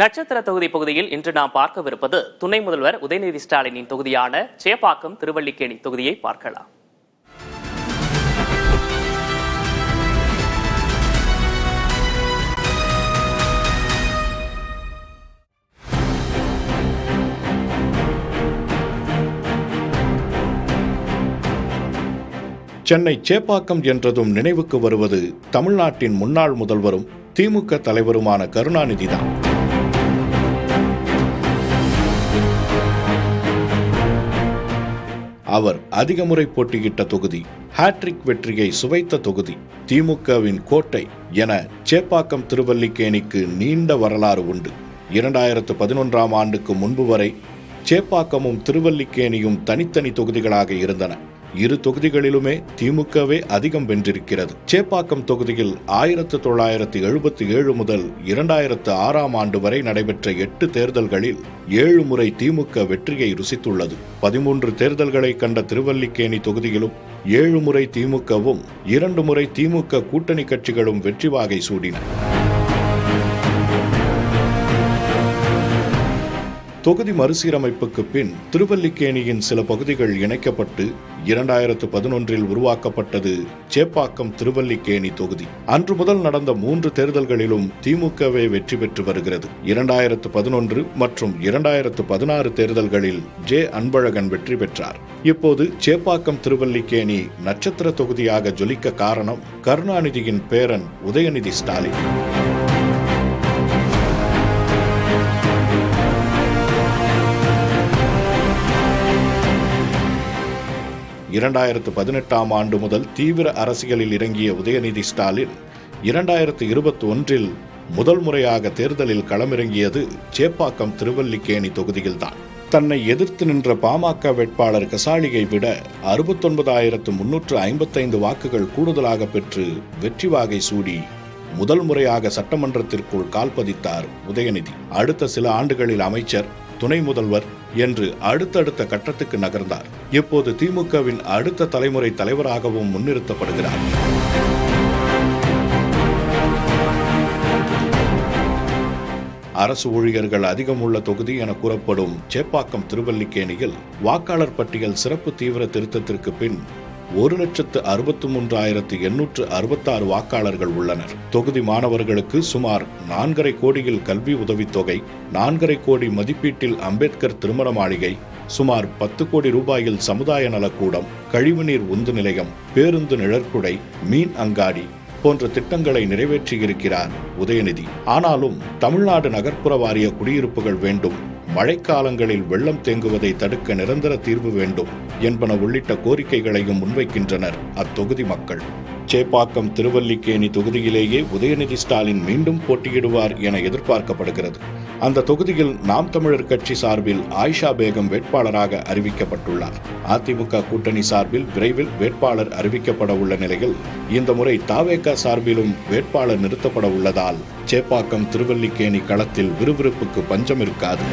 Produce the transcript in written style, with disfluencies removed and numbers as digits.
நட்சத்திர தொகுதி பகுதியில் இன்று நாம் பார்க்கவிருப்பது துணை முதல்வர் உதயநிதி ஸ்டாலினின் தொகுதியான சேப்பாக்கம் திருவல்லிக்கேணி தொகுதியை பார்க்கலாம். சென்னை சேப்பாக்கம் என்றதும் நினைவுக்கு வருவது தமிழ்நாட்டின் முன்னாள் முதல்வரும் திமுக தலைவருமான கருணாநிதிதான். அவர் அதிக முறை போட்டியிட்ட தொகுதி, ஹாட்ரிக் வெற்றியை சுவைத்த தொகுதி, திமுகவின் கோட்டை என சேப்பாக்கம் திருவல்லிக்கேணிக்கு நீண்ட வரலாறு உண்டு. 2011ஆம் ஆண்டுக்கு முன்பு வரை சேப்பாக்கமும் திருவல்லிக்கேணியும் தனித்தனி தொகுதிகளாக இருந்தன. இரு தொகுதிகளிலுமே திமுகவே அதிகம் வென்றிருக்கிறது. சேப்பாக்கம் தொகுதியில் 1977 முதல் 2006ஆம் ஆண்டு வரை நடைபெற்ற 8 தேர்தல்களில் 7 முறை திமுக வெற்றியை ருசித்துள்ளது. 13 தேர்தல்களை கண்ட திருவல்லிக்கேணி தொகுதியிலும் 7 முறை திமுகவும் 2 முறை திமுக கூட்டணி கட்சிகளும் வெற்றி வாகை சூடின. தொகுதி மறுசீரமைப்புக்கு பின் திருவல்லிக்கேணியின் சில பகுதிகள் இணைக்கப்பட்டு 2011இல் உருவாக்கப்பட்டது சேப்பாக்கம் திருவல்லிக்கேணி தொகுதி. அன்று முதல் நடந்த 3 தேர்தல்களிலும் திமுகவே வெற்றி பெற்று வருகிறது. 2011 மற்றும் 2016 தேர்தல்களில் ஜே அன்பழகன் வெற்றி பெற்றார். இப்போது சேப்பாக்கம் திருவல்லிக்கேணி நட்சத்திர தொகுதியாக ஜொலிக்க காரணம் கருணாநிதியின் பேரன் உதயநிதி ஸ்டாலின். 2018ஆம் ஆண்டு முதல் தீவிர அரசியலில் இறங்கிய உதயநிதி ஸ்டாலின் 2021இல் முதல் முறையாக தேர்தலில் களமிறங்கியது சேப்பாக்கம் திருவல்லிக்கேணி தொகுதியில்தான். தன்னை எதிர்த்து நின்ற பாமக வேட்பாளர் கசாலியை விட 69,355 வாக்குகள் கூடுதலாக பெற்று வெற்றி வாகை சூடி முதல் முறையாக சட்டமன்றத்திற்குள் கால் பதித்தார் உதயநிதி. அடுத்த சில ஆண்டுகளில் அமைச்சர், துணை முதல்வர் என்று அடுத்தடுத்த கட்டத்துக்கு நகர்ந்தார். இப்போது திமுகவின் அடுத்த தலைமுறை தலைவராகவும் முன்னிறுத்தப்படுகிறார். அரசு ஊழியர்கள் அதிகம் உள்ள தொகுதி என கூறப்படும் சேப்பாக்கம் திருவல்லிக்கேணியில் வாக்காளர் பட்டியல் சிறப்பு தீவிர திருத்தத்திற்கு பின் 1,63,866 வாக்காளர்கள் உள்ளனர். தொகுதி மாணவர்களுக்கு சுமார் 4,5 கோடியில் கல்வி உதவித்தொகை, 4,5 கோடி மதிப்பீட்டில் அம்பேத்கர் திருமண மாளிகை, சுமார் 10 கோடி ரூபாயில் சமுதாய நலக்கூடம், கழிவுநீர் உந்து நிலையம், பேருந்து நிழற்குடை, மீன் அங்காடி போன்ற திட்டங்களை நிறைவேற்றியிருக்கிறார் உதயநிதி. ஆனாலும் தமிழ்நாடு நகர்ப்புற வாரிய குடியிருப்புகள் வேண்டும், மழைக்காலங்களில் வெள்ளம் தேங்குவதை தடுக்க நிரந்தர தீர்வு வேண்டும் என்பன உள்ளிட்ட கோரிக்கைகளையும் முன்வைக்கின்றனர் அத்தொகுதி மக்கள். சேப்பாக்கம் திருவல்லிக்கேணி தொகுதியிலேயே உதயநிதி ஸ்டாலின் மீண்டும் போட்டியிடுவார் என எதிர்பார்க்கப்படுகிறது. அந்த தொகுதியில் நாம் தமிழர் கட்சி சார்பில் ஆயிஷா பேகம் வேட்பாளராக அறிவிக்கப்பட்டுள்ளார். அதிமுக கூட்டணி சார்பில் விரைவில் வேட்பாளர் அறிவிக்கப்பட உள்ள நிலையில் இந்த முறை தாவேகா சார்பிலும் வேட்பாளர் நிறுத்தப்பட உள்ளதால் சேப்பாக்கம் திருவல்லிக்கேணி களத்தில் விறுவிறுப்புக்கு பஞ்சம் இருக்காது.